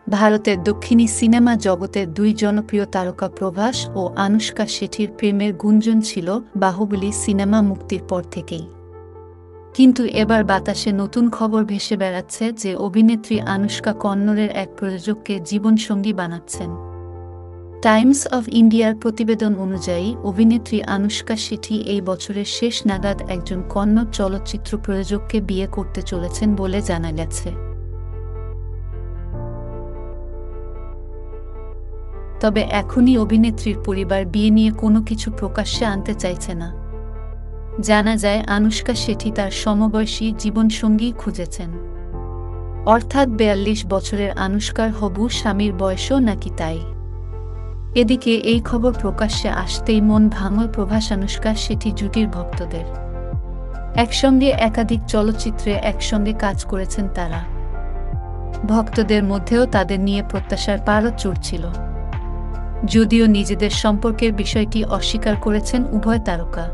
ভারতের দক্ষিণী সিনেমা জগতের দুই জনপ্রিয় তারকা প্রভাস ও আনুশকা শেঠির প্রেমের গুঞ্জন ছিল বাহুবলী সিনেমা মুক্তির পর থেকেই। কিন্তু এবার বাতাসে নতুন খবর ভেসে বেড়াচ্ছে যে অভিনেত্রী আনুশকা কন্নড়ের এক প্রযোজককে জীবনসঙ্গী বানাচ্ছেন। টাইমস অফ ইন্ডিয়ার প্রতিবেদন অনুযায়ী অভিনেত্রী আনুশকা শেঠি এই বছরের শেষ নাগাদ একজন কন্নড় চলচ্চিত্র প্রযোজককে বিয়ে করতে চলেছেন বলে জানা গেছে। তবে এখনই অভিনেত্রীর পরিবার বিয়ে নিয়ে কোনো কিছু প্রকাশ্যে আনতে চাইছে না। জানা যায় আনুশকা শেঠি তার সমবয়সী জীবনসঙ্গী খুঁজেছেন, অর্থাৎ ৪২ বছরের আনুশকার হবু স্বামীর বয়সও নাকি তাই। এদিকে এই খবর প্রকাশ্যে আসতেই মন ভাঙল প্রভাস আনুশকা শেঠি জুটির ভক্তদের। একসঙ্গে একাধিক চলচ্চিত্রে একসঙ্গে কাজ করেছেন তারা। ভক্তদের মধ্যেও তাদের নিয়ে প্রত্যাশার পারদ চড়ছিল, যদিও নিজেদের সম্পর্কের বিষয়টি অস্বীকার করেছেন উভয় তারকা।